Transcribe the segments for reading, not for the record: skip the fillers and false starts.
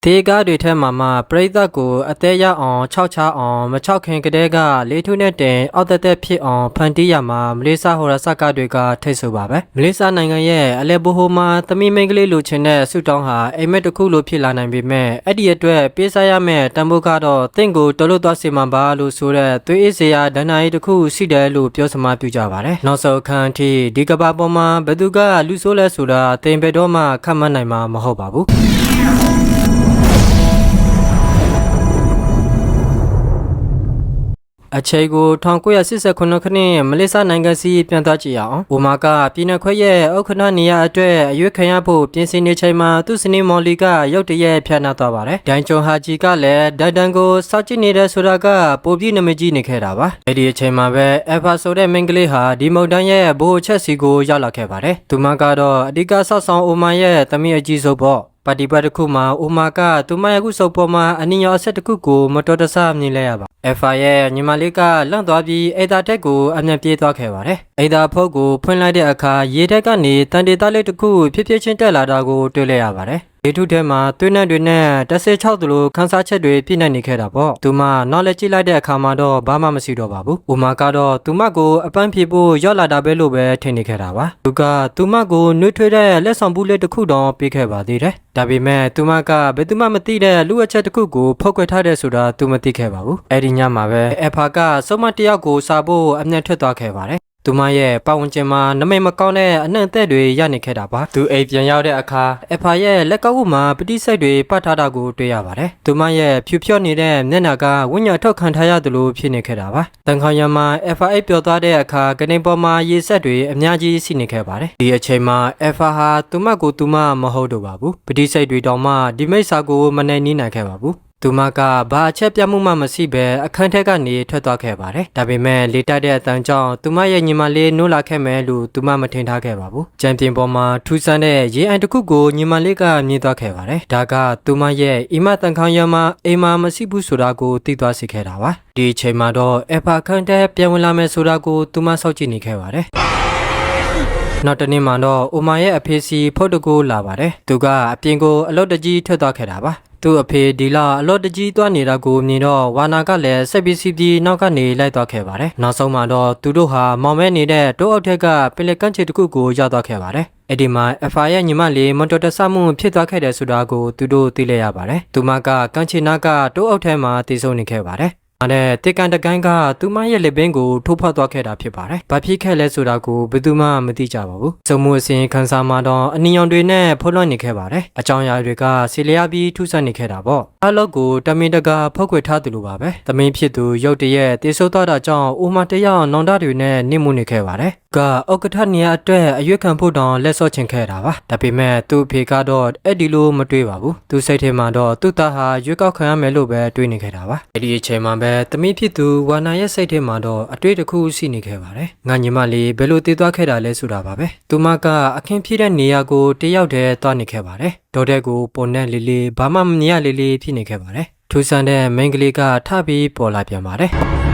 တေကားတွေထဲမှာပရိသတ်ကိုအသေးရအောင်ခြောက်ချအောင်မခြောက်ခင်ကတည်းကလေးထုနဲ့တင်အောက်သက်ဖြစ်အောင်ဖန်တီးရမှာမလေးရှားဟိုရဆက်ကတွေကထိတ်ဆိုပါပဲမလေးရှားနိုင်ငံရဲ့အလဲဘိုဟိုမှာသမီးမိန်းကလေးလိုချင်တဲ့ဆုတောင်းဟာအိမ်မက်တစ်ခုလိုဖြစ်လာနိုင်ပေမဲ့အဲ့ဒီအတွက်ပေးစားရမယ့်တန်ဖိုးကတော့တင့်ကိုတော်လို့သွားစီမှာပါလို့ဆိုတဲ့သွေးအေးစရာဒဏ္ဍာရီတစ်ခုရှိတယ်လို့ပြောစမှပြကြပါတယ်နောက်ဆုံးအခန်းထိဒီကဘာပေါ်မှာဘသူကလူဆိုးလဲဆိုတာတင်ဘယ်တော့မှခန့်မှန်းနိုင်မှာမဟုတ်ပါဘူးအချိန်ကို1989ခုနှစ်မလေးရှားနိုင်ငံစီပြန်သွားကြည့်အောင်။အိုမာကပြည်နယ်ခွဲရဲ့ဥက္ကဋ္ဌနေရာအတွက်အရွေးခံရဖို့ပြင်ဆင်နေချိန်မှာသူ့စနေမော်လီကရုတ်တရက်ဖြတ်နှက်သွားပါတယ်။ဒိုင်ဂျွန်ဟာဂျီကလည်းဒန်တန်ကိုစောက်ကြည့်နေတဲ့ဆိုတာကပိုပြီးနမကြီးနေခဲ့တာပါ။အဲဒီအချိန်မှာပဲအဖာဆိုတဲ့မိန်းကလေးဟာဒီမုန်တန်းရဲ့ဘိုးချက်စီကိုရောက်လာခဲ့ပါတယ်။သူမကတော့အဓိကဆောက်ဆောင်အိုမာရဲ့သမီးအကြီးဆုံးပေါ့။ပါတီပတ်တစ်ခုမှာအိုမာကသူမရဲ့ခုစုပ်ပေါ်မှာအနည်းငယ်အဆက်တစ်ခုကိုမတော်တဆမြင်လိုက်ရပါအဖာရဲ့ညီမလေးကလန့်သွားပြီးအိဒါတက်ကိုအမျက်ပြေးသွားခဲ့ပါတယ်အိဒါဖုတ်ကိုဖွင့်လိုက်တဲ့အခါရေတက်ကနေတန်တေသားလေးတစ်ခုဖြည်းဖြည်းချင်းတက်လာတာကိုတွေ့လိုက်ရပါတယ်ဒီထုထဲမှာသွေးနှံတွေနဲ့16သူလိုခန်းစားချက်တွေပြည့်နေနေခဲ့တာပေါ့သူမနောက်လက်ကြည့်လိုက်တဲ့အခါမှာတော့ဘာမှမရှိတော့ပါဘူးဥမာကတော့သူမကိုအပန်းဖြေဖို့ရောက်လာတာပဲလို့ပဲထင်နေခဲ့တာပါသူကသူမကိုနှွေးထွေးတဲ့လက်ဆောင်ဘူးလေးတစ်ခုတောင်ပေးခဲ့ပါသေးတယ်ဒါပေမဲ့သူမကဘယ်သူမှမသိတဲ့လူအချက်တစ်ခုကိုဖောက်ကွယ်ထားတဲ့ဆိုတာသူမသိခဲ့ပါဘူးအဲ့ဒီညမှာပဲအဖာကစုံမတယောက်ကိုစားဖို့အမျက်ထွက်သွားခဲ့ပါတယ်သူမရဲ့ပတ်ဝန်းကျင်မှာနမိတ်မကောင်းတဲ့အနှံ့အသက်တွေရနေခဲ့တာပါသူအိမ်ပြန်ရောက်တဲ့အခါအဖာရဲ့လက်ကောက်ဝတ်မှာပဋိစိတ်တွေပတ်ထားတာကိုတွေ့ရပါတယ်သူမရဲ့ဖြူဖြော့နေတဲ့မျက်နှာကဝိညာဉ်ထုတ်ခံထားရတယ်လို့ဖြစ်နေခဲ့တာပါတန်ခေါင်ရံမှာအဖာအိပ်ပျော်သွားတဲ့အခါကနေပေါ်မှာရေဆက်တွေအများကြီးရှိနေခဲ့ပါတယ်ဒီအချိန်မှာအဖာဟာသူမကိုသူမမဟုတ်တော့ပါဘူးပဋိစိတ်တွေတောင်မှဒီမိစ္ဆာကိုမနိုင်နှီးနိုင်ခဲ့ပါဘူးသူမကဘာအချက်ပြမှုမှမရှိပဲအခန်းထက်ကနေထွက်သွားခဲ့ပါတယ်။ဒါပေမဲ့လေတက်တဲ့အတန်းကြောင့်သူမရဲ့ညီမလေးနိုးလာခဲ့မယ်လို့သူမမထင်ထားခဲ့ပါဘူး။ကြံပြင်ပေါ်မှာထူးဆန်းတဲ့ရေအိုင်တစ်ခုကိုညီမလေးကမြင်သွားခဲ့ပါတယ်။ဒါကသူမရဲ့အိမ်မတန်ခေါင်ရမှာအိမ်မှာမရှိဘူးဆိုတာကိုသိသွားစေခဲ့တာပါ။ဒီအချိန်မှာတော့အဖာခန်းထက်ပြန်ဝင်လာမယ်ဆိုတာကိုသူမစောင့်ကြည့်နေခဲ့ပါတယ်။နောက်တနေ့မှတော့အိုမာရဲ့အဖေစီဖုတ်တကိုလာပါတယ်။သူကအပြင်ကိုအလုတ်တကြီးထွက်သွားခဲ့တာပါ။သူ့အဖေဒီလာအလော့တကြီးသွားနေတာကိုမြင်တော့ဝါနာကလည်းဆက်ပြီးနောက်ကနေလိုက်သွားခဲ့ပါတယ်။နောက်ဆုံးမှာတော့သူတို့ဟာမောင်မဲနေတဲ့တိုးအောက်ထက်ကပင်လယ်ကမ်းခြေတစ်ခုကိုရောက်သွားခဲ့ပါတယ်။အဲ့ဒီမှာအဖာရဲ့ညီမလေးမတော်တဆမှုဖြစ်သွားခဲ့တယ်ဆိုတာကိုသူတို့သိလိုက်ရပါတယ်။သူမကကမ်းခြေနားကတိုးအောက်ထဲမှာတည်ဆုံနေခဲ့ပါတယ်။အဲ့တေကန်တကိုင်းကသူမရဲ့လက်ပင်ကိုထိုးဖောက်သွားခဲ့တာဖြစ်ပါတယ်။ဘာဖြစ်ခဲ့လဲဆိုတာကိုဘယ်သူမှမသိကြပါဘူး။စုံမှုအစဉ်ခန်းစားမှာတော့အနီရောင်တွေနဲ့ဖုံးလွှမ်းနေခဲ့ပါတယ်။အကြောင်းအရာတွေကဆီလျားပြီးထူးဆန်းနေခဲ့တာပေါ့။အလောက်ကိုတမင်တကာဖောက်ခွေထားတယ်လို့ပါပဲ။သမင်းဖြစ်သူရုတ်တရက်တေဆိုးသွားတာကြောင့်အိုမာတယောက်နောင်တတွေနဲ့နှိမ့်မှုနေခဲ့ပါတယ်။ကဥက္ကဋ္ဌနေရာအတွက်အရွက်ခံဖို့တောင်လက်စော့ချင်ခဲ့တာပါ။ဒါပေမဲ့သူ့အဖေကတော့အဲ့ဒီလိုမတွေးပါဘူး။သူစိတ်ထဲမှာတော့သူ့သားဟာရွက်ကောက်ခံရမယ်လို့ပဲတွေးနေခဲ့တာပါ။အဲ့ဒီအချိန်မှာပဲသမီးဖြစ်သူဝါနာရဲ့စိတ်ထဲမှာတော့အတွေ့တစ်ခုရှိနေခဲ့ပါတယ်။ငါညီမလေးဘယ်လိုတည်သွားခဲ့တာလဲဆိုတာပါပဲ။သူမကအခင်းဖြစ်တဲ့နေရာကိုတယောက်တည်းသွားနေခဲ့ပါတယ်။ဒေါ်တဲ့ကိုပုံနဲ့လေးလေးဘာမှမမြင်ရလေးလေးဖြစ်နေခဲ့ပါတယ်။ထူးဆန်းတဲ့မိန်းကလေးကထပြီးပေါ်လာပြန်ပါတယ်။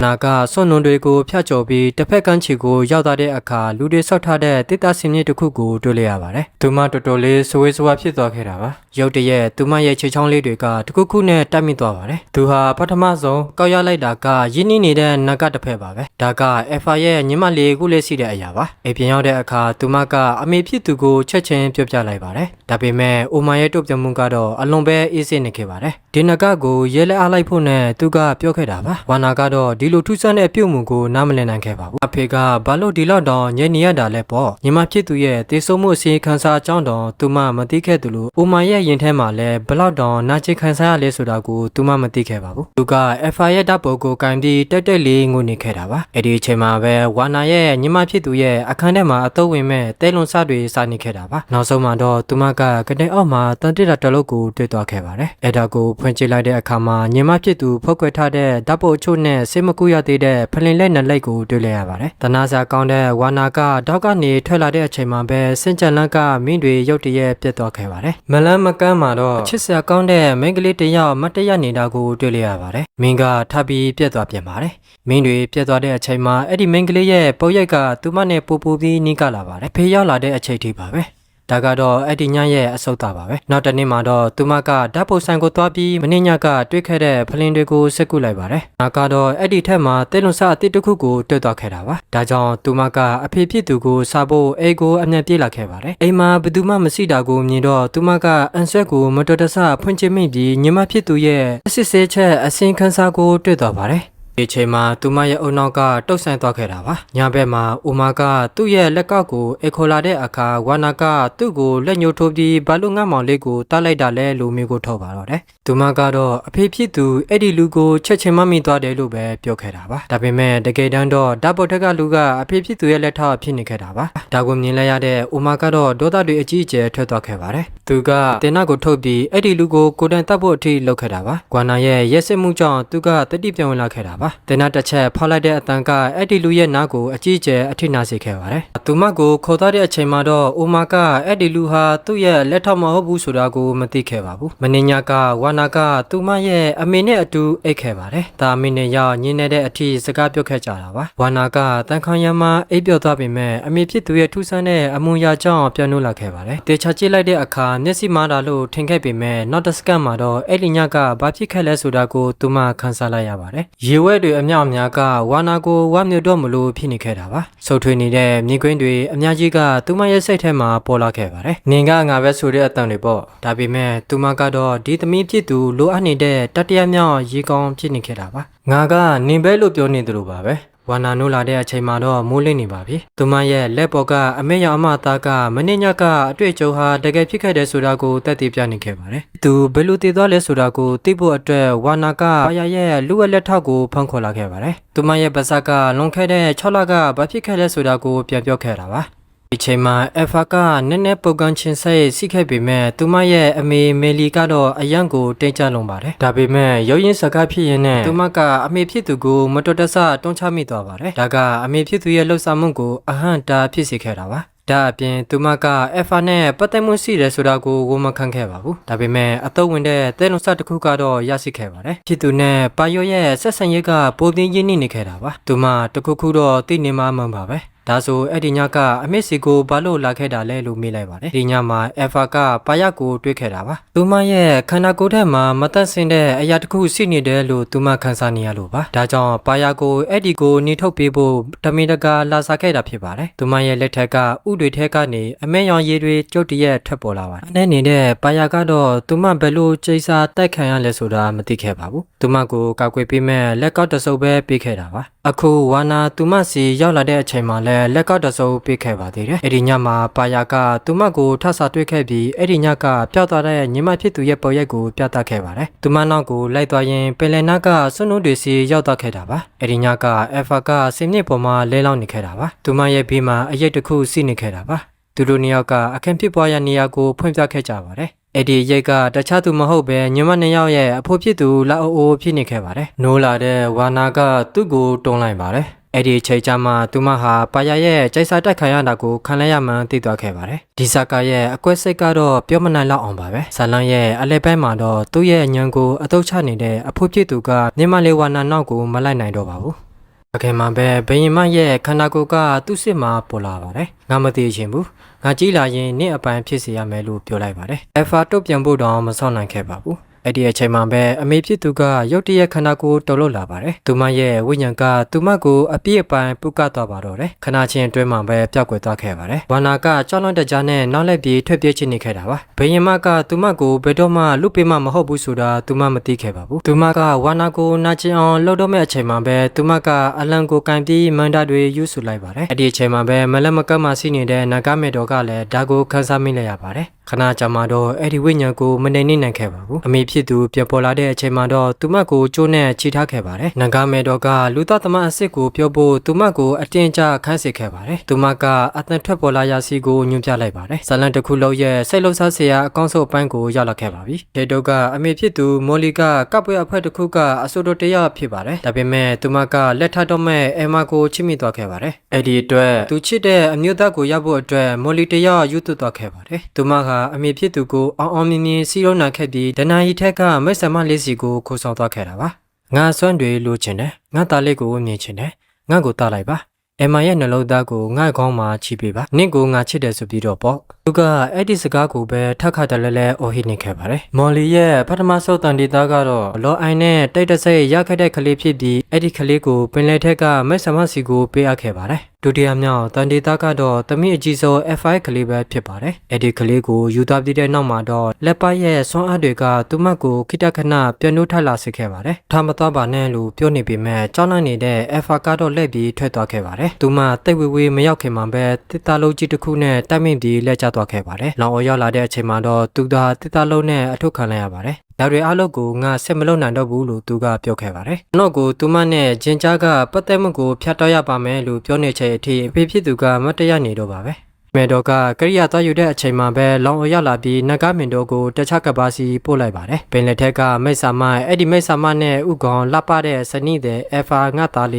နာကစွန့်နွန်တွေကိုဖျက်ချော်ပြီးတစ်ဖက်ကန်းချီကိုရောက်သွားတဲ့အခါလူတွေဆောက်ထားတဲ့တစ်သားစင်မြစ်တစ်ခုကိုတွေ့လိုက်ရပါတယ်။သူမတော်တော်လေးဆွေးဆွားဖြစ်သွားခဲ့တာပါ။ရုတ်တရက်သူမရဲ့ခြေချောင်းလေးတွေကတခုခုနဲ့တိုက်မိသွားပါတယ်။သူဟာပထမဆုံးကောက်ရလိုက်တာကရင်းနှီးနေတဲ့နဂတ်တစ်ဖက်ပါပဲ။ဒါကအဖာရဲ့ညီမလေးကိုလေးရှိတဲ့အရာပါ။အိမ်ပြန်ရောက်တဲ့အခါသူမကအမေဖြစ်သူကိုချက်ချင်းပြောပြလိုက်ပါတယ်။ဒါပေမဲ့အိုမာရဲ့တုတ်ပြမှုကတော့အလွန်ပဲအေးဆေးနေခဲ့ပါတယ်။ဒီနဂတ်ကိုရဲလက်အားလိုက်ဖို့နဲ့သူကပြောခဲ့တာပါ။ဝါနာကတော့ဒီလိုထူးဆန်းတဲ့ပြုတ်မှုကိုနားမလည်နိုင်ခဲ့ပါဘူးအဖေကဘာလို့ဒီလောက်တောင်ညံ့နေရတာလဲပေါ့ညီမဖြစ်သူရဲ့တေဆုံမှုအစီခန်းစားအကြောင်းတောင်သူမမသိခဲ့သူလို့အိုမာရဲ့ရင်ထဲမှာလည်းဘလောက်တောင်နာကျင်ခံစားရလဲဆိုတာကိုသူမမသိခဲ့ပါဘူးသူကအဖာရဲ့တပ်ပုံကိုကင်ပြီးတက်တက်လေးငိုနေခဲ့တာပါအဲ့ဒီအချိန်မှာပဲဝါနာရဲ့ညီမဖြစ်သူရဲ့အခန်းထဲမှာအတော့ဝင်မဲ့တဲလွန်စတွေစားနေခဲ့တာပါနောက်ဆုံးမှာတော့သူမကကနေအောက်မှာတန်တစ်တာတလုတ်ကိုတွေ့သွားခဲ့ပါတယ်အဲ့ဒါကိုဖွင့်ကြည့်လိုက်တဲ့အခါမှာညီမဖြစ်သူဖောက်ခွဲထားတဲ့တပ်ပုံအချို့နဲ့စိတ်မကူရသေးတဲ့ဖလင်လက်နဲ့လက်ကိုတွေ့လိုက်ရပါတယ်။တနာစာကောင်းတဲ့ဝါနာကတောက်ကနေထွက်လာတဲ့အချိန်မှာပဲစင်ကြံလန်းကမင်းတွေရုတ်တရက်ပြတ်သွားခဲ့ပါတယ်။မလန်းမကန်းမှာတော့ချစ်စရာကောင်းတဲ့မိန်းကလေးတစ်ယောက်မတ်တရနေတာကိုတွေ့လိုက်ရပါတယ်။မင်းကထပ်ပြီးပြတ်သွားပြန်ပါတယ်။မင်းတွေပြတ်သွားတဲ့အချိန်မှာအဲ့ဒီမိန်းကလေးရဲ့ပုတ်ရိုက်ကသူမနဲ့ပူပူပြီးနီးကလာပါတယ်။ဖေးရောက်လာတဲ့အချိန်ထိပါပဲ။ ဒါကတော့အဲ့ဒီညရဲ့အဆုတ်တာပါပဲနောက်တစ်နေ့မှာတော့သူမကဓာတ်ပုံဆိုင်ကိုသွားပြီးမင်းညကတွေ့ခဲ့တဲ့ဖလင်းတွေကိုစက်ကူလိုက်ပါတယ်ငါကတော့အဲ့ဒီထက်မှာတဲလွန်ဆအတစ်တစ်ခုကိုတွေ့သွားခဲ့တာပါဒါကြောင့်သူမကအဖေဖြစ်သူကိုစားဖို့အိမ်ကိုအမြန်ပြေးလာခဲ့ပါတယ်အိမ်မှာဘယ်သူမှမရှိတာကိုမြင်တော့သူမကအန်ဆွဲကိုမတော်တဆဖွင့်ချမိပြီးညီမဖြစ်သူရဲ့အစစ်ဆေးချက်အစင်ခန်းစားကိုတွေ့သွားပါတယ်ဒီချိန်မှာသူမရဲ့အုံနောက်ကတုတ်ဆန်သွားခဲ့တာပါညဘက်မှာအိုမာကသူ့ရဲ့လက်ကောက်ကိုအခေါ်လာတဲ့အခါဝါနာကသူ့ကိုလက်ညှိုးထိုးပြီးဘာလို့ငတ်မောင်လေးကိုတားလိုက်တာလဲလို့မျိုးကိုထုတ်ပါတော့တယ်သူမကတော့အဖေဖြစ်သူအဲ့ဒီလူကိုချက်ချင်းမမိသွားတယ်လို့ပဲပြောခဲ့တာပါဒါပေမဲ့တကယ်တမ်းတော့ဓာတ်ပေါ်ထက်ကလူကအဖေဖြစ်သူရဲ့လက်ထောက်ဖြစ်နေခဲ့တာပါဒါကိုမြင်လိုက်ရတဲ့အိုမာကတော့ဒေါသတွေအကြီးအကျယ်ထွက်သွားခဲ့ပါတယ်သူကတင်နာကိုထုတ်ပြီးအဲ့ဒီလူကိုကိုတန်တပ်ဖို့အထိလုပ်ခဲ့တာပါဂွာနာရဲ့ရက်စက်မှုကြောင့်သူကတတိပြောင်းဝင်လာခဲ့တာပါတင်နာတစ်ချက်ဖောက်လိုက်တဲ့အတန်ကအဲ့ဒီလူရဲ့နားကိုအကြီးအကျယ်အထိနာစေခဲ့ပါတယ်သူမကိုခေါ်သွားတဲ့အချိန်မှာတော့အိုမာကအဲ့ဒီလူဟာသူ့ရဲ့လက်ထောက်မဟုတ်ဘူးဆိုတာကိုမသိခဲ့ပါဘူးမင်းညကဝါနာကသူမရဲ့အမေနဲ့အတူအိတ်ခဲ့ပါတယ်ဒါအမေနဲ့ရောက်ညင်းနေတဲ့အထိစကားပြောခဲ့ကြတာပါဝါနာကတန်ခေါင်ရမအိတ်ပြော့သွားပေမဲ့အမေဖြစ်သူရဲ့ထူးဆန်းတဲ့အမွန်အရာကြောင့်ပြန်လို့လာခဲ့ပါတယ်တေချာကြည့်လိုက်တဲ့အခါမျက်စိမားတာလို့ထင်ခဲ့ပေမဲ့နောက်တစ်စက္ကန့်မှာတော့အဲ့ဒီညကဘာဖြစ်ခဲ့လဲဆိုတာကိုသူမခန်းစားလိုက်ရပါတယ်ရေဝဲတွေအမြောက်အများကဝါနာကိုဝမ်းမြေတော့မလို့ဖြစ်နေခဲ့တာပါဆုပ်ထွေးနေတဲ့မြင်ကွင်းတွေအများကြီးကသူမရဲ့စိတ်ထဲမှာပေါ်လာခဲ့ပါတယ်နင်ကငါပဲဆိုတဲ့အတန်တွေပေါ့ဒါပေမဲ့သူမကတော့ဒီသမီးဖြစ်သူလိုအပ်နေတဲ့တတိယမြောက်ရေကောင်းဖြစ်နေခဲ့တာပါငါကနင်ပဲလို့ပြောနေတယ်လို့ပါပဲဝါနာနိုးလာတဲ့အချိန်မှာတော့မိုးလင်းနေပါပြီ။သူမရဲ့လက်ပေါ်ကအမေရောင်အမသားကမနေ့ညကအတွေ့အကြုံဟာတကယ်ဖြစ်ခဲ့တယ်ဆိုတာကိုသက်သေပြနေခဲ့ပါတယ်။သူဘယ်လိုတည်သွားလဲဆိုတာကိုသိဖို့အတွက်ဝါနာကဘာယာရဲ့လူဝက်လက်ထောက်ကိုဖမ်းခေါ်လာခဲ့ပါတယ်။သူမရဲ့ပါဇက်ကလွန်ခဲ့တဲ့6လကဘာဖြစ်ခဲ့လဲဆိုတာကိုပြန်ပြောခဲ့တာပါ။ဒီချိန်မှာအဖာကနည်းနည်းပုတ်ကန်ချင်းဆက်စီခဲ့ပေမဲ့သူမရဲ့အမေမေလီကတော့အယံကိုတိတ်ကြလုံပါတယ်ဒါပေမဲ့ရုပ်ရင်းစကားဖြစ်ရင်နဲ့သူမကအမေဖြစ်သူကိုမတော်တဆတွန်းချမိသွားပါတယ်ဒါကအမေဖြစ်သူရဲ့လှုပ်ရှားမှုကိုအဟန့်တာဖြစ်စေခဲ့တာပါဒါအပြင်သူမကအဖာနဲ့ပတ်သက်မှုရှိတယ်ဆိုတာကိုဝန်မခံခဲ့ပါဘူးဒါပေမဲ့အတော့ဝင်တဲ့တဲလုံစတစ်ခုကတော့ရရှိခဲ့ပါတယ်ဖြစ်သူနဲ့ပါယောရဲ့ဆက်ဆံရေးကပုံပြင်းရင်းနေခဲ့တာပါသူမတခုခုတော့သိနေမှမှန်ပါပဲဒါဆိုအဲ့ဒီညကအမေစီကိုဘာလို့လာခဲ့တာလဲလို့မေးလိုက်ပါတယ်ဒီညမှာအဖာကပါယကိုတွေ့ခဲ့တာပါသူမရဲ့ခန္ဓာကိုယ်ထဲမှာမသက်ဆင်တဲ့အရာတစ်ခုရှိနေတယ်လို့သူမခန်းစားနေရလို့ပါဒါကြောင့်ပါယကိုအဲ့ဒီကိုနေထုတ်ပေးဖို့တမင်တကာလာစားခဲ့တာဖြစ်ပါတယ်သူမရဲ့လက်ထက်ကဥတွေထဲကနေအမဲရောင်ရည်တွေကျုပ်တရက်ထွက်ပေါ်လာပါတယ်အနေနဲ့ပါယကတော့သူမဘယ်လိုကြိတ်စားတိုက်ခံရလဲဆိုတာမသိခဲ့ပါဘူးသူမကိုကောက်ွယ်ပေးမဲ့လက်ကောက်တစုပ်ပဲပေးခဲ့တာပါအခုဝါနာသူမစီရောက်လာတဲ့အချိန်မှာလဲလက်ကောက်တစုပ်ပေးခဲ့ပါသေးတယ်အဲ့ဒီညမှာပါယာကသူမကိုထဆာတွေ့ခဲ့ပြီးအဲ့ဒီညကပျောက်သွားတဲ့ညီမဖြစ်သူရဲ့ပေါ်ရက်ကိုပြသခဲ့ပါတယ်သူမနောက်ကိုလိုက်သွားရင်ပင်လယ်နားကဆွနှုတ်တွေစီရောက်သွားခဲ့တာပါအဲ့ဒီညကအဖာကစင်မြစ်ပေါ်မှာလဲလောင်းနေခဲ့တာပါသူမရဲ့ဘေးမှာအရက်တစ်ခုစီးနေခဲ့တာပါသူတို့နှစ်ယောက်ကအခင်းဖြစ်ပွားရနေရာကိုဖွင့်ပြခဲ့ကြပါတယ်အဲ့ဒီရိတ်ကတခြားသူမဟုတ်ပဲညီမနှစ်ယောက်ရဲ့အဖိုးဖြစ်သူလာအိုဖြစ်နေခဲ့ပါတယ်။နိုးလာတဲ့ဝါနာကသူ့ကိုတွန်းလိုက်ပါတယ်။အဲ့ဒီချိန်ကျမှသူမဟာပါယာရဲ့ကြိုက်စားတက်ခံရတာကိုခံလိုက်ရမှန်းသိသွားခဲ့ပါတယ်။ဒီဇာကာရဲ့အကွက်စိတ်ကတော့ပြောမနိုင်လောက်အောင်ပါပဲ။ဇာလန်ရဲ့အလဲပိုင်းမှာတော့သူ့ရဲ့ညံကိုအတုတ်ချနေတဲ့အဖိုးဖြစ်သူကမြမလေးဝါနာနောက်ကိုမလိုက်နိုင်တော့ပါဘူး။အခင်မှာပဲဘယင်မရဲ့ခန္ဓာကိုယ်ကသူ့စစ်မှာပေါ်လာပါတယ်။ငါမသိချင်ဘူး။ငါကြည့်လာရင်နင့်အပိုင်ဖြစ်စေရမယ်လို့ပြောလိုက်ပါတယ်။အဖာတုတ်ပြန်ဖို့တော့မဆောင်နိုင်ခဲ့ပါဘူး။အဲ့ဒီအချိန်မှာပဲအမေဖြစ်သူကရုတ်တရက်ခန္ဓာကိုယ်တော်လို့လာပါတယ်။သူမရဲ့ဝိညာဉ်ကသူမကိုအပြည့်အပိုင်ပုတ်ကသွားပါတော့တယ်။ခဏချင်းအတွင်းမှာပဲပျောက်ကွယ်သွားခဲ့ပါတယ်။ဝါနာကကြောက်လွန်တကြားနဲ့နောက်လိုက်ပြီးထွက်ပြေးချင်နေခဲ့တာပါ။ဘယင်မကသူမကိုဘယ်တော့မှလူပေးမှမဟုတ်ဘူးဆိုတာသူမမသိခဲ့ပါဘူး။သူမကဝါနာကိုနာကျင်အောင်လှုပ်တော့မဲ့အချိန်မှာပဲသူမကအလံကိုကင်ပြီးမန္တာတွေယူဆလိုက်ပါတယ်။အဲ့ဒီအချိန်မှာပဲမလက်မကတ်မှစီးနေတဲ့နဂါမေတော်ကလည်းဒါကိုခန်းစားမိလိုက်ရပါတယ်။ခဏကြာမှတော့အဲ့ဒီဝိညာဉ်ကိုမနေနိုင်ခဲ့ပါဘူးအမေဖြစ်သူပြန်ပေါ်လာတဲ့အချိန်မှာတော့သူမကိုကျိုးနဲ့ခြိထားခဲ့ပါတယ်နဂါမေတော်ကလူသားသမအစ်စ်ကိုပြောဖို့သူမကိုအတင်းကျခန်းစေခဲ့ပါတယ်သူမကအသံထွက်ပေါ်လာရစီကိုညွှန်ပြလိုက်ပါတယ်ဇလန်တစ်ခုလုံးရဲ့စိတ်လှုပ်ရှားစရာအကောင့်စုပ်ပိုင်းကိုရောက်လာခဲ့ပါပြီဒေတုကအမေဖြစ်သူမော်လီကကပ်ပွဲအဖွဲ့တစ်ခုကအဆိုတော်တရားဖြစ်ပါတယ်ဒါပေမဲ့သူမကလက်ထပ်တော့မဲ့အဲမာကိုချစ်မိသွားခဲ့ပါတယ်အဲ့ဒီအတွက်သူချစ်တဲ့အမျိုးသားကိုရောက်ဖို့အတွက်မော်လီတရားယူသွသွားခဲ့ပါတယ်သူမကအမေဖြစ်သူကိုအောင်အောင်မြင်မြင်စီးရုံးနိုင်ခဲ့ပြီးဒနာယီထက်ကမိတ်ဆမလေးစီကိုခိုးဆောင်သွားခဲ့တာပါငါဆွမ်းတွေလိုချင်တယ်ငါသားလေးကိုမြင်ချင်တယ်ငါ့ကိုတားလိုက်ပါ အမရဲ့နှလုံးသားကိုငှက်ကောင်းမှချီပေးပါနင့်ကိုငါချစ်တယ်ဆိုပြီးတော့ပေါ့သူကအဲ့ဒီစကားကိုပဲထပ်ခါတလဲလဲအော်ဟစ်နေခဲ့ပါတယ်မော်လီရဲ့ပထမဆုံးတန်တီသားကတော့လောအိုင်နဲ့တိတ်တဆိတ်ရခဲ့တဲ့ကလေးဖြစ်ပြီးအဲ့ဒီကလေးကိုပင်လယ်ထက်ကမက်ဆမစီကိုပေးအပ်ခဲ့ပါတယ်ဒုတိယမြောက်တန်တီသားကတော့တမိအကြီးဆုံး F5 ကလေးပဲဖြစ်ပါတယ်အဲ့ဒီကလေးကိုယူသွားပြီးတဲ့နောက်မှာတော့လက်ပတ်ရဲ့ဆွမ်းအားတွေကသူမကိုခိတခဏပြန်နှုတ်ထလာစေခဲ့ပါတယ်ထားမသွားပါနဲ့လို့ပြောနေပေမဲ့ကြောက်လန့်နေတဲ့ F5 ကတော့လှည့်ပြီးထွက်သွားခဲ့ပါတယ်သူမတိတ်ဝေးဝေးမရောက်ခင်မှာပဲတစ်သားလုံးကြီးတစ်ခုနဲ့တိုက်မိပြီးလက်ကျသွားခဲ့ပါတယ်လောင်အော်ရောက်လာတဲ့အချိန်မှာတော့သူကတစ်သားလုံးနဲ့အထုတ်ခံလိုက်ရပါတယ်ဒါတွေအားလုံးကိုငါဆက်မလုပ်နိုင်တော့ဘူးလို့သူကပြောခဲ့ပါတယ်။နောက်ကိုသူမနဲ့ဂျင်ကြားကပတ်သက်မှုကိုဖျက်တော့ရပါမယ်လို့ပြောနေချိန်အထိအဖေဖြစ်သူကမတ်တရနေတော့ပါပဲ။မေတော်ကကရိယာသွားယူတဲ့အချိန်မှာပဲလောင်အရောက်လာပြီးနဂါမင်တော်ကိုတခြားကပါစီပို့လိုက်ပါတယ်။ပင်လက်ထက်ကမိတ်ဆာမအဲ့ဒီမိတ်ဆာမနဲ့ဥကောင်လှပတဲ့စနိတဲ့ F5 ငါသား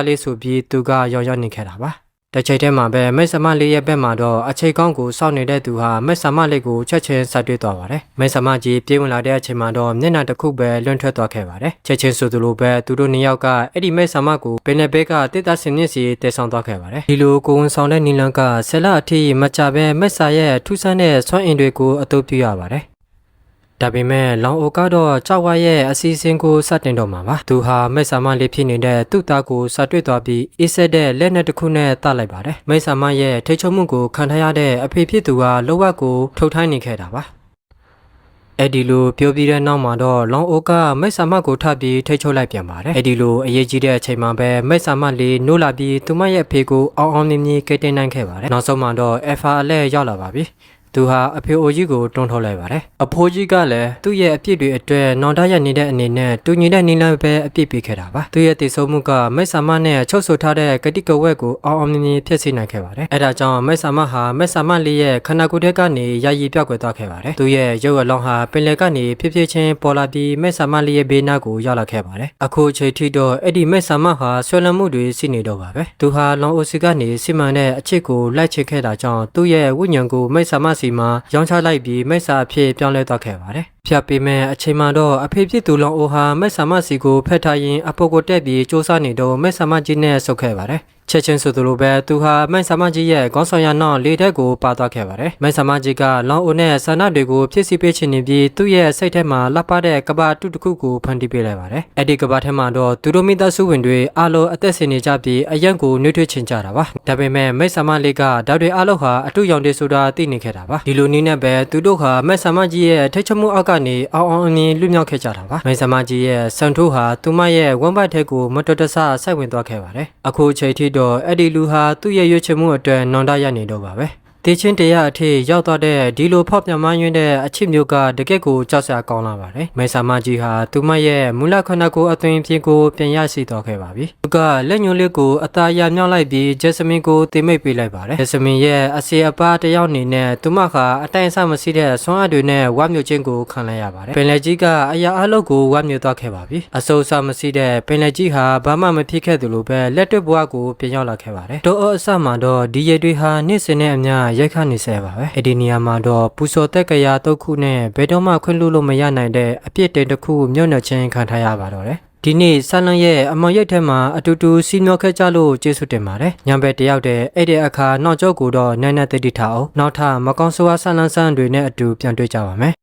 လေးဆိုပြီးသူကရောက်နေခဲ့တာပါ။တချိန်တည်းမှာပဲမိတ်ဆာမလေးရဲ့ဘက်မှာတော့အချိန်ကောင်းကိုစောင့်နေတဲ့သူဟာမိတ်ဆာမလေးကိုချက်ချင်းဆက်တွေ့သွားပါတယ်။မိတ်ဆာမကြီးပြေးဝင်လာတဲ့အချိန်မှာတော့မျက်နှာတစ်ခုပဲလွန့်ထွက်သွားခဲ့ပါတယ်။ချက်ချင်းဆိုသလိုပဲသူတို့နှစ်ယောက်ကအဲ့ဒီမိတ်ဆာမကိုပင်နယ်ဘက်ကတစ်သားစင်မြင့်စီတည်ဆောင်သွားခဲ့ပါတယ်။ဒီလိုကိုဝန်ဆောင်တဲ့နီလန်ကဆယ်လအထိမကြပဲမိတ်ဆာရဲ့ထူးဆန်းတဲ့စွမ်းအင်တွေကိုအသုံးပြုရပါတယ်။ဒါပေမဲ့လောင်အိုကတော့ကြောက်ဝါရဲ့အစီအစဉ်ကိုစတင်တော့မှာပါသူဟာမိတ်ဆာမလေးဖြစ်နေတဲ့သူ့သားကိုစတွေ့သွားပြီးအေးဆက်တဲ့လက်နက်တစ်ခုနဲ့တတ်လိုက်ပါတယ်မိတ်ဆာမရဲ့ထိချုံမှုကိုခံထားရတဲ့အဖေဖြစ်သူဟာလောဝက်ကိုထုတ်ထိုင်းနေခဲ့တာပါအဲ့ဒီလိုပြောပြီးတဲ့နောက်မှာတော့လောင်အိုကမိတ်ဆာမကိုထပ်ပြီးထိချုပ်လိုက်ပြန်ပါတယ်အဲ့ဒီလိုအရေးကြီးတဲ့အချိန်မှာပဲမိတ်ဆာမလေးနိုးလာပြီးသူမရဲ့အဖေကိုအောင်းအောင်မြင်မြင်ကဲတင်နိုင်ခဲ့ပါတယ်နောက်ဆုံးမှာတော့ FR အလဲရောက်လာပါပြီသူဟာအဖေအိုကြီးကိုတွန်းထုတ်လိုက်ပါတယ်အဖိုးကြီးကလည်းသူ့ရဲ့အပြစ်တွေအတွက်နောင်တရနေတဲ့အနေနဲ့တူညီတဲ့နီလန်ပဲအပြစ်ပေးခဲ့တာပါသူရဲ့တည်ဆုံမှုကမိတ်ဆာမနဲ့ချုပ်ဆိုထားတဲ့ကတိကဝက်ကိုအောင်အောင်မြင်မြင်ဖျက်ဆီးနိုင်ခဲ့ပါတယ်အဲဒါကြောင့်မိတ်ဆာမဟာမိတ်ဆာမလေးရဲ့ခန္ဓာကိုယ်ထဲကနေယာယီပြောက်ကွယ်သွားခဲ့ပါတယ်သူရဲ့ရုပ်အလောင်းဟာပင်လယ်ကနေဖြည်းဖြည်းချင်းပေါ်လာပြီးမိတ်ဆာမလေးရဲ့ဘေးနားကိုရောက်လာခဲ့ပါတယ်အခုအချိန်ထိတော့အဲ့ဒီမိတ်ဆာမဟာဆွဲလန်းမှုတွေရှိနေတော့ပါပဲသူဟာလောင်အိုစီကနေစီမံတဲ့အချစ်ကိုလိုက်ချစ်ခဲ့တာကြောင့်သူ့ရဲ့ဝိညာဉ်ကိုမိတ်ဆာမစီမှာရောင်းချလိုက်ပြီးမိတ်ဆာအဖြစ်ပြောင်းလဲသွားခဲ့ပါတယ်။ဖြတ်ပေးမဲ့အချိန်မှတော့အဖေဖြစ်သူလောင်အိုဟာမိတ်ဆာမစီကိုဖက်ထားရင်အပေါ်ကိုတက်ပြီးစူးစမ်းနေတော့မိတ်ဆာမကြီးနဲ့ဆုတ်ခဲ့ပါတယ်။ချက်ချင်းဆိုသလိုပဲသူဟာမိတ်ဆာမကြီးရဲ့ခေါင်းဆောင်ရနောက်လေတက်ကိုပါသွားခဲ့ပါတယ်။မိတ်ဆာမကြီးကလောင်အိုနဲ့ဆန္ဒတွေကိုဖြစ်စီပေးချင်နေပြီးသူ့ရဲ့စိတ်ထဲမှာလှပတဲ့ကဘာတုတစ်ခုကိုဖန်တီးပေးလိုက်ပါတယ်။အဲ့ဒီကဘာထဲမှာတော့သူတို့မိသားစုဝင်တွေအားလုံးအသက်ရှင်နေကြပြီးအယံကိုနှွေးထွေးချင်ကြတာပါ။ဒါပေမဲ့မိတ်ဆာမလေးကဓာတ်တွေအားလုံးဟာအတူရောင်တွေဆိုတာသိနေခဲ့တာပါ။ဒီလိုနည်းနဲ့ပဲသူတို့ဟာမိတ်ဆာမကြီးရဲ့ထိတ်ချမှုအောက်ကနေအောင်အောင်အမြင်လွတ်မြောက်ခဲ့ကြတာပါ။မိတ်ဆာမကြီးရဲ့စံထိုးဟာသူမရဲ့ဝမ်းပိုက်ထက်ကိုမတော်တဆဆိုက်ဝင်သွားခဲ့ပါတယ်။အခုချိန်ထိတော့အဲ့ဒီလူဟာသူ့ရဲ့ရွေးချယ်မှုအတွက်နောင်တရနေတော့ပါပဲတေချင်းတရားအထိရောက်သွားတဲ့ဒီလိုဖောက်ပြန်မှန်းရင်းတဲ့အချစ်မျိုးကတကယ့်ကိုကြောက်စရာကောင်းလာပါတယ်မိတ်ဆာမကြီးဟာသူမရဲ့မူလခန္ဓာကိုယ်အသွင်ဖြစ်ကိုပြန်ရရှိသွားခဲ့ပါပြီသူကလက်ညှိုးလေးကိုအသားရမြောက်လိုက်ပြီးဂျက်စမင်ကိုတင်မိတ်ပေးလိုက်ပါတယ်ဂျက်စမင်ရဲ့အစီအပါတယောက်အနေနဲ့သူမကအတိုင်အဆမရှိတဲ့ဆွမ်းအားတွေနဲ့ဝါမျိုးချင်းကိုခံလိုက်ရပါတယ်ပင်လယ်ကြီးကအရာအလုပ်ကိုဝါမျိုးသွားခဲ့ပါပြီအဆိုးအဆမရှိတဲ့ပင်လယ်ကြီးဟာဘာမှမဖြစ်ခဲ့သလိုပဲလက်တွေ့ဘဝကိုပြန်ရောက်လာခဲ့ပါတယ်တိုးအဆမှာတော့ဒီရည်တွေဟာနေ့စဉ်နဲ့အမျှရိုက်ခတ်နေစေပါပဲအဲ့ဒီနေရာမှာတော့ပူစော်တက်ကရာတုတ်ခုနဲ့ဘယ်တော့မှခွင့်လို့မရနိုင်တဲ့အပြစ်တင်တစ်ခုမြုပ်နှံခြင်းခံထားရပါတော့တယ်ဒီနေ့ဆန်းလန်းရဲ့အမောင်ရိတ်ထဲမှာအတူတူစီမျောခဲ့ကြလို့ကျေးဇူးတင်ပါတယ်ညံပဲတယောက်တည်းအဲ့ဒီအခါနောက်ကျောကိုတော့နန်းနန်းတတိထားအောင်နောက်ထမကောင်းဆိုးဝါးဆန်းလန်းဆန်းတွေနဲ့အတူပြန်တွေ့ကြပါမယ်